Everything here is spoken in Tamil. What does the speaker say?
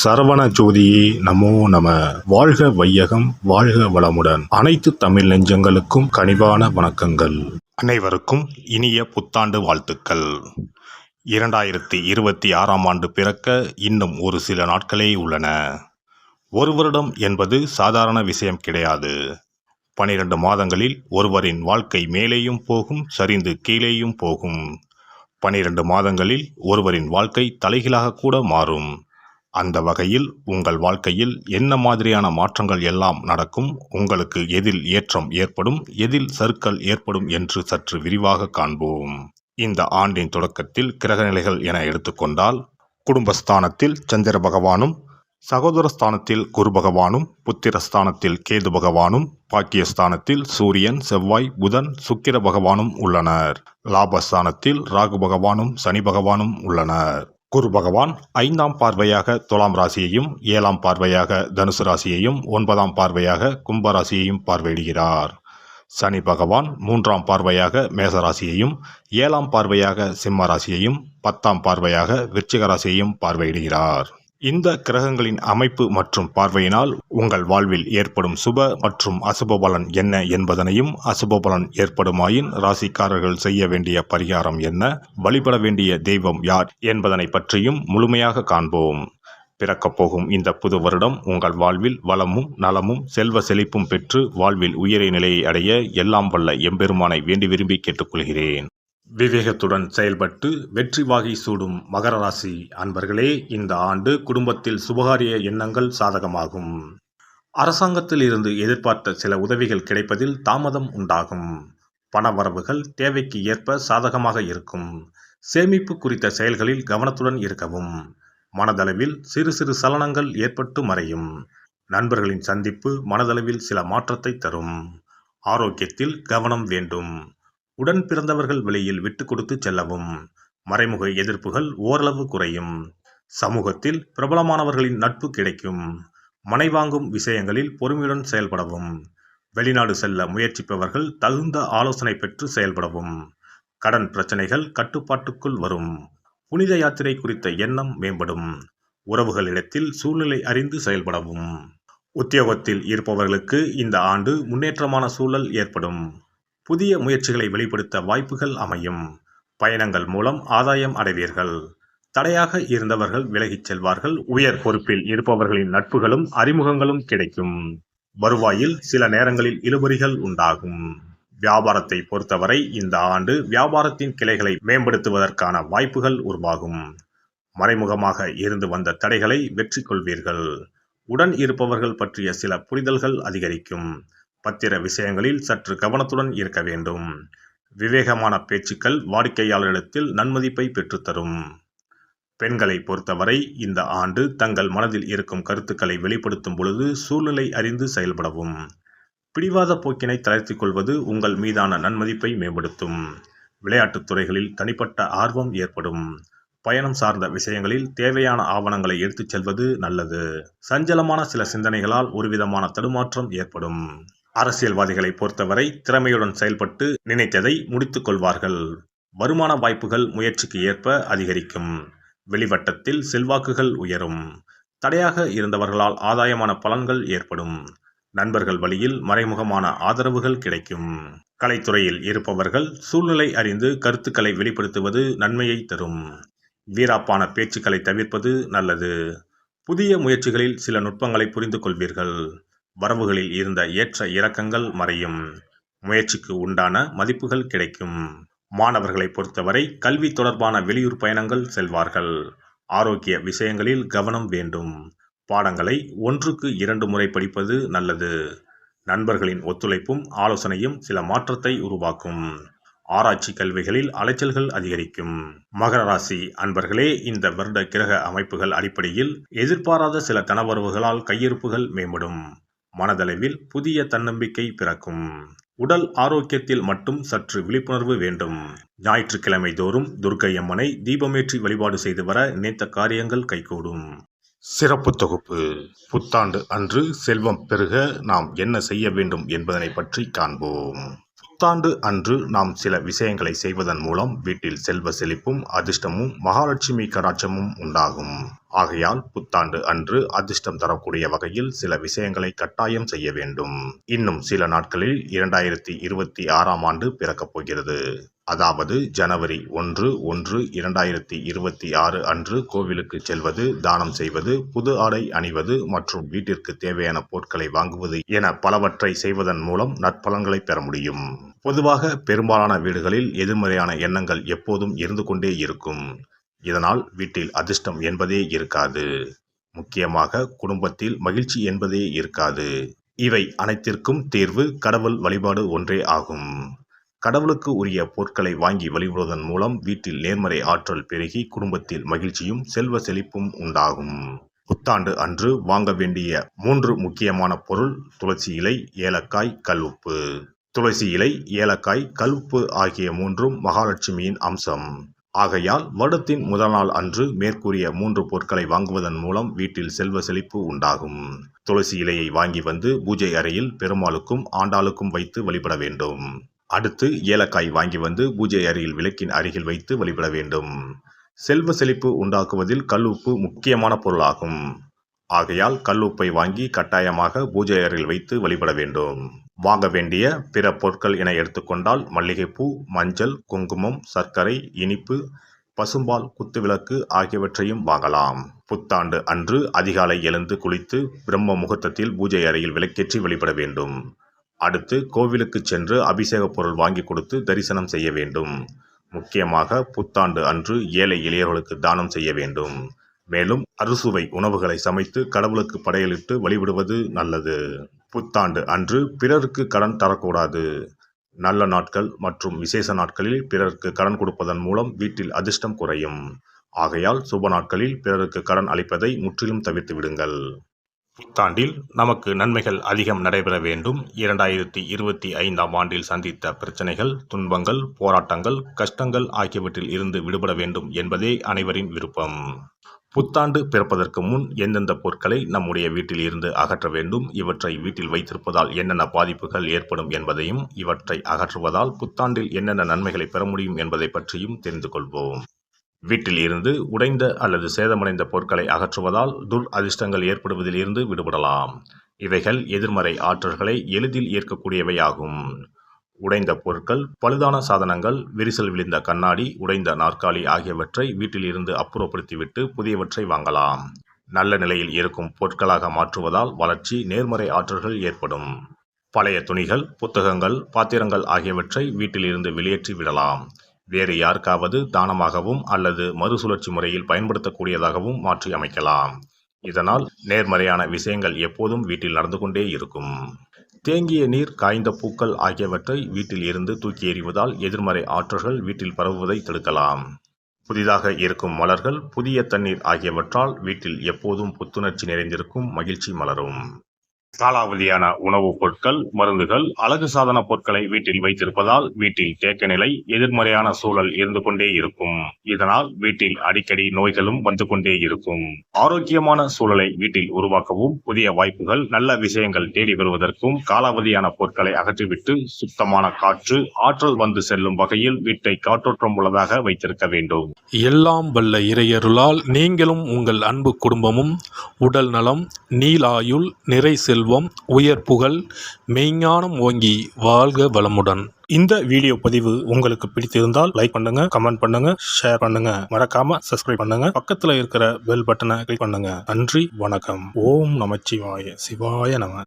சரவண ஜோதியே நமோ நம. வாழ்க வையகம், வாழ்க வளமுடன். அனைத்து தமிழ் நெஞ்சங்களுக்கும் கனிவான வணக்கங்கள். அனைவருக்கும் இனிய புத்தாண்டு வாழ்த்துக்கள். 2026ஆம் ஆண்டு பிறக்க இன்னும் ஒரு சில நாட்களே உள்ளன. ஒரு வருடம் என்பது சாதாரண விஷயம் கிடையாது. 12 மாதங்களில் ஒருவரின் வாழ்க்கை மேலேயும் போகும், சரிந்து கீழேயும் போகும். 12 மாதங்களில் ஒருவரின் வாழ்க்கை தலைகீழாக கூட மாறும். அந்த வகையில் உங்கள் வாழ்க்கையில் என்ன மாதிரியான மாற்றங்கள் எல்லாம் நடக்கும், உங்களுக்கு எதில் ஏற்றம் ஏற்படும், எதில் சறுக்கல் ஏற்படும் என்று சற்று விரிவாக காண்போம். இந்த ஆண்டின் தொடக்கத்தில் கிரகநிலைகள் என எடுத்துக்கொண்டால், குடும்பஸ்தானத்தில் சந்திர பகவானும், சகோதரஸ்தானத்தில் குரு பகவானும், புத்திரஸ்தானத்தில் கேது பகவானும், பாக்கியஸ்தானத்தில் சூரியன், செவ்வாய், புதன், சுக்கிர பகவானும் உள்ளனர். லாபஸ்தானத்தில் ராகு பகவானும் சனி பகவானும் உள்ளனர். குரு பகவான் 5ஆம் பார்வையாக துலாம் ராசியையும், 7ஆம் பார்வையாக தனுசு ராசியையும், 9ஆம் பார்வையாக கும்ப ராசியையும் பார்வையிடுகிறார். சனி பகவான் 3ஆம் பார்வையாக மேச ராசியையும், 7ஆம் பார்வையாக சிம்ம ராசியையும், 10ஆம் பார்வையாக விருச்சிக ராசியையும் பார்வையிடுகிறார். இந்த கிரகங்களின் அமைப்பு மற்றும் பார்வையினால் உங்கள் வாழ்வில் ஏற்படும் சுப மற்றும் அசுப பலன் என்ன என்பதனையும், அசுப பலன் ஏற்படுமாயின் ராசிக்காரர்கள் செய்ய வேண்டிய பரிகாரம் என்ன, வழிபட வேண்டிய தெய்வம் யார் என்பதனை பற்றியும் முழுமையாக காண்போம். பிறக்கப் போகும் இந்த புது வருடம் உங்கள் வாழ்வில் வளமும் நலமும் செல்வ செழிப்பும் பெற்று வாழ்வில் உயரிய நிலையை அடைய எல்லாம் வல்ல எம்பெருமானை வேண்டி விரும்பி கேட்டுக்கொள்கிறேன். விவேகத்துடன் செயல்பட்டு வெற்றி வாகை சூடும் மகர ராசி அன்பர்களே, இந்த ஆண்டு குடும்பத்தில் சுபகாரிய எண்ணங்கள் சாதகமாகும். அரசாங்கத்தில் இருந்து எதிர்பார்த்த சில உதவிகள் கிடைப்பதில் தாமதம் உண்டாகும். பணவரவுகள் தேவைக்கு ஏற்ப சாதகமாக இருக்கும். சேமிப்பு குறித்த செயல்களில் கவனத்துடன் இருக்கவும். மனதளவில் சிறு சிறு சலனங்கள் ஏற்பட்டு மறையும். நண்பர்களின் சந்திப்பு மனதளவில் சில மாற்றத்தை தரும். ஆரோக்கியத்தில் கவனம் வேண்டும். உடன் பிறந்தவர்கள் வெளியில் விட்டு கொடுத்து செல்லவும். மறைமுக எதிர்ப்புகள் ஓரளவு குறையும். சமூகத்தில் பிரபலமானவர்களின் நட்பு கிடைக்கும். மனை வாங்கும் விஷயங்களில் பொறுமையுடன் செயல்படவும். வெளிநாடு செல்ல முயற்சிப்பவர்கள் தகுந்த ஆலோசனை பெற்று செயல்படவும். கடன் பிரச்சனைகள் கட்டுப்பாட்டுக்குள் வரும். புனித யாத்திரை குறித்த எண்ணம் மேம்படும். உறவுகளிடத்தில் சூழ்நிலை அறிந்து செயல்படவும். உத்தியோகத்தில் இருப்பவர்களுக்கு இந்த ஆண்டு முன்னேற்றமான சூழல் ஏற்படும். புதிய முயற்சிகளை வெளிப்படுத்த வாய்ப்புகள் அமையும். பயணங்கள் மூலம் ஆதாயம் அடைவீர்கள். தடையாக இருந்தவர்கள் விலகிச் செல்வார்கள். உயர் பொறுப்பில் இருப்பவர்களின் நட்புகளும் அறிமுகங்களும் கிடைக்கும். வருவாயில் சில நேரங்களில் இழுபறிகள் உண்டாகும். வியாபாரத்தை பொறுத்தவரை இந்த ஆண்டு வியாபாரத்தின் கிளைகளை மேம்படுத்துவதற்கான வாய்ப்புகள் உருவாகும். மறைமுகமாக இருந்து வந்த தடைகளை வெற்றி கொள்வீர்கள். உடன் இருப்பவர்கள் பற்றிய சில புரிதல்கள் அதிகரிக்கும். பத்திர விஷயங்களில் சற்று கவனத்துடன் இருக்க வேண்டும். விவேகமான பேச்சுக்கள் வாடிக்கையாளரிடத்தில் நன்மதிப்பை பெற்றுத்தரும். பெண்களை பொறுத்தவரை இந்த ஆண்டு தங்கள் மனதில் இருக்கும் கருத்துக்களை வெளிப்படுத்தும் பொழுது சூழ்நிலை அறிந்து செயல்படவும். பிடிவாத போக்கினை தளர்த்திக் கொள்வது உங்கள் மீதான நன்மதிப்பை மேம்படுத்தும். விளையாட்டுத் துறைகளில் தனிப்பட்ட ஆர்வம் ஏற்படும். பயணம் சார்ந்த விஷயங்களில் தேவையான ஆவணங்களை எடுத்துச் செல்வது நல்லது. சஞ்சலமான சில சிந்தனைகளால் ஒருவிதமான தடுமாற்றம் ஏற்படும். அரசியல்வாதிகளை பொறுத்தவரை திறமையுடன் செயல்பட்டு நினைத்ததை முடித்துக் கொள்வார்கள். வருமான வாய்ப்புகள் முயற்சிக்கு ஏற்ப அதிகரிக்கும். வெளிவட்டத்தில் செல்வாக்குகள் உயரும். தடையாக இருந்தவர்களால் ஆதாயமான பலன்கள் ஏற்படும். நண்பர்கள் வழியில் மறைமுகமான ஆதரவுகள் கிடைக்கும். கலைத்துறையில் இருப்பவர்கள் சூழ்நிலை அறிந்து கருத்துக்களை வெளிப்படுத்துவது நன்மையை தரும். வீராப்பான பேச்சுக்களை தவிர்ப்பது நல்லது. புதிய முயற்சிகளில் சில நுட்பங்களை புரிந்து கொள்வீர்கள். வரவுகளில் இருந்த ஏற்ற இறக்கங்கள் மறையும். முயற்சிக்கு உண்டான மதிப்புகள் கிடைக்கும். மாணவர்களை பொறுத்தவரை கல்வி தொடர்பான வெளியூர் பயணங்கள் செல்வார்கள். ஆரோக்கிய விஷயங்களில் கவனம் வேண்டும். பாடங்களை 1க்கு 2 முறை படிப்பது நல்லது. நண்பர்களின் ஒத்துழைப்பும் ஆலோசனையும் சில மாற்றத்தை உருவாக்கும். ஆராய்ச்சி கல்விகளில் அலைச்சல்கள் அதிகரிக்கும். மகர ராசி அன்பர்களே, இந்த வருட கிரக அமைப்புகள் அடிப்படையில் எதிர்பாராத சில தனவரவுகளால் கையிருப்புகள் மேம்படும். மனதளவில் புதிய தன்னம்பிக்கை பிறக்கும். உடல் ஆரோக்கியத்தில் மட்டும் சற்று விழிப்புணர்வு வேண்டும். ஞாயிற்றுக்கிழமை தோறும் துர்க்கை அம்மனை தீபமேற்றி வழிபாடு செய்து வர நினைத்த காரியங்கள் கைகூடும். சிறப்பு தொகுப்பு. புத்தாண்டு அன்று செல்வம் பெருக நாம் என்ன செய்ய வேண்டும் என்பதனை பற்றி காண்போம். புத்தாண்டு அன்று நாம் சில விஷயங்களை செய்வதன் மூலம் வீட்டில் செல்வ செழிப்பும் அதிர்ஷ்டமும் மகாலட்சுமி கடாட்சமும் உண்டாகும். ஆகையால் புத்தாண்டு அன்று அதிர்ஷ்டம் தரக்கூடிய வகையில் சில விஷயங்களை கட்டாயம் செய்ய வேண்டும். இன்னும் சில நாட்களில் 2026ஆம் ஆண்டு பிறக்கப் போகிறது. அதாவது ஜனவரி 1/1/2026 அன்று கோவிலுக்கு செல்வது, தானம் செய்வது, புது ஆடை அணிவது மற்றும் வீட்டிற்கு தேவையான பொருட்களை வாங்குவது என பலவற்றை செய்வதன் மூலம் நற்பலன்களை பெற முடியும். பொதுவாக பெரும்பாலான வீடுகளில் எதிர்மறையான எண்ணங்கள் எப்போதும் இருந்து கொண்டே இருக்கும். இதனால் வீட்டில் அதிர்ஷ்டம் என்பதே இருக்காது. முக்கியமாக குடும்பத்தில் மகிழ்ச்சி என்பதே இருக்காது. இவை அனைத்திற்கும் தீர்வு கடவுள் வழிபாடு ஒன்றே ஆகும். கடவுளுக்கு உரிய பொருட்களை வாங்கி வழிபடுவதன் மூலம் வீட்டில் நேர்மறை ஆற்றல் பெருகி குடும்பத்தில் மகிழ்ச்சியும் செல்வ செழிப்பும் உண்டாகும். புத்தாண்டு அன்று வாங்க வேண்டிய 3 முக்கியமான பொருள்: துளசி இலை, ஏலக்காய், கல்உப்பு. துளசி இலை, ஏலக்காய், கல்உப்பு ஆகிய 3ம் மகாலட்சுமியின் அம்சம். ஆகையால் வருடத்தின் முதல் நாள் அன்று மேற்கூறிய 3 பொருட்களை வாங்குவதன் மூலம் வீட்டில் செல்வ செழிப்பு உண்டாகும். துளசி இலையை வாங்கி வந்து பூஜை அறையில் பெருமாளுக்கும் ஆண்டாளுக்கும் வைத்து வழிபட வேண்டும். அடுத்து ஏலக்காய் வாங்கி வந்து பூஜை அறையில் விளக்கின் அருகில் வைத்து வழிபட வேண்டும். செல்வ செழிப்பு உண்டாக்குவதில் கல்உப்பு முக்கியமான பொருளாகும். ஆகையால் கல்உப்பை வாங்கி கட்டாயமாக பூஜை அறையில் வைத்து வழிபட வேண்டும். வாங்க வேண்டிய பிற பொருட்கள் என எடுத்துக்கொண்டால் மல்லிகைப்பூ, மஞ்சள், குங்குமம், சர்க்கரை, இனிப்பு, பசும்பால், குத்துவிளக்கு ஆகியவற்றையும் வாங்கலாம். புத்தாண்டு அன்று அதிகாலை எழுந்து குளித்து பிரம்ம முகூர்த்தத்தில் பூஜை அறையில் விளக்கேற்றி வழிபட வேண்டும். அடுத்து கோவிலுக்கு சென்று அபிஷேக பொருள் வாங்கி கொடுத்து தரிசனம் செய்ய வேண்டும். முக்கியமாக புத்தாண்டு அன்று ஏழை எளியவர்களுக்கு தானம் செய்ய வேண்டும். மேலும் அறுசுவை உணவுகளை சமைத்து கடவுளுக்கு படையலிட்டு வழிபடுவது நல்லது. புத்தாண்டு அன்று பிறருக்கு கடன் தரக்கூடாது. நல்ல நாட்கள் மற்றும் விசேஷ நாட்களில் பிறருக்கு கடன் கொடுப்பதன் மூலம் வீட்டில் அதிர்ஷ்டம் குறையும். ஆகையால் சுப நாட்களில் பிறருக்கு கடன் அளிப்பதை முற்றிலும் தவிர்த்து விடுங்கள். புத்தாண்டில் நமக்கு நன்மைகள் அதிகம் நடைபெற வேண்டும். 2025ஆம் ஆண்டில் சந்தித்த பிரச்சனைகள், துன்பங்கள், போராட்டங்கள், கஷ்டங்கள் ஆகியவற்றில் இருந்து விடுபட வேண்டும் என்பதே அனைவரின் விருப்பம். புத்தாண்டு பிறப்பதற்கு முன் எந்தெந்த பொருட்களை நம்முடைய வீட்டில் இருந்து அகற்ற வேண்டும், இவற்றை வீட்டில் வைத்திருப்பதால் என்னென்ன பாதிப்புகள் ஏற்படும் என்பதையும், இவற்றை அகற்றுவதால் புத்தாண்டில் என்னென்ன நன்மைகளை பெற முடியும் என்பதை பற்றியும் தெரிந்து கொள்வோம். வீட்டில் இருந்து உடைந்த அல்லது சேதமடைந்த பொருட்களை அகற்றுவதால் அதிர்ஷ்டங்கள் ஏற்படுவதில் இருந்து விடுபடலாம். இவைகள் எதிர்மறை ஆற்றல்களை எளிதில் ஏற்கக்கூடியவையாகும். உடைந்த பொருட்கள், பழுதான சாதனங்கள், விரிசல் விழுந்த கண்ணாடி, உடைந்த நாற்காலி ஆகியவற்றை வீட்டில் இருந்து அப்புறப்படுத்திவிட்டு புதியவற்றை வாங்கலாம். நல்ல நிலையில் இருக்கும் பொருட்களாக மாற்றுவதால் வளர்ச்சி, நேர்மறை ஆற்றல்கள் ஏற்படும். பழைய துணிகள், புத்தகங்கள், பாத்திரங்கள் ஆகியவற்றை வீட்டில் இருந்து வெளியேற்றி விடலாம். வேறு யாருக்காவது தானமாகவும் அல்லது மறுசுழற்சி முறையில் பயன்படுத்தக்கூடியதாகவும் மாற்றி அமைக்கலாம். இதனால் நேர்மறையான விஷயங்கள் எப்போதும் வீட்டில் நடந்து கொண்டே இருக்கும். தேங்கிய நீர், காய்ந்த பூக்கள் ஆகியவற்றை வீட்டில் இருந்து தூக்கி எறிவதால் எதிர்மறை ஆற்றல்கள் வீட்டில் பரவுவதை தடுக்கலாம். புதிதாக இருக்கும் மலர்கள், புதிய தண்ணீர் ஆகியவற்றால் வீட்டில் எப்போதும் புத்துணர்ச்சி நிறைந்திருக்கும், மகிழ்ச்சி மலரும். காலாவதியான உணவுப் பொருட்கள், மருந்துகள், அழகு சாதன பொருட்களை வீட்டில் வைத்திருப்பதால் வீட்டில் தேக்க நிலை, எதிர்மறையான சூழல் இருந்து கொண்டே இருக்கும். இதனால் வீட்டில் அடிக்கடி நோய்களும் வந்து கொண்டே இருக்கும். ஆரோக்கியமான சூழலை வீட்டில் உருவாக்கவும், புதிய வாய்ப்புகள், நல்ல விஷயங்கள் தேடி வருவதற்கும் காலாவதியான பொருட்களை அகற்றிவிட்டு சுத்தமான காற்று, ஆற்றல் வந்து செல்லும் வகையில் வீட்டை காற்றோட்டம் உள்ளதாக வைத்திருக்க வேண்டும். எல்லாம் வல்ல இறையருளால் நீங்களும் உங்கள் அன்பு குடும்பமும் உடல் நலம், நீலாயுள், நிறை செல்வம், உயர் புகழ், மெய்ஞானம் ஓங்கி வாழ்க வளமுடன். இந்த வீடியோ பதிவு உங்களுக்கு பிடித்திருந்தால் லைக் பண்ணுங்க, கமெண்ட் பண்ணுங்க, ஷேர் பண்ணுங்க, மறக்காம சப்ஸ்கிரைப் பண்ணுங்க, பக்கத்துல இருக்கிற பெல் பட்டனை கிளிக் பண்ணுங்க. நன்றி, வணக்கம். ஓம் நமச்சிவாய. சிவாய நம.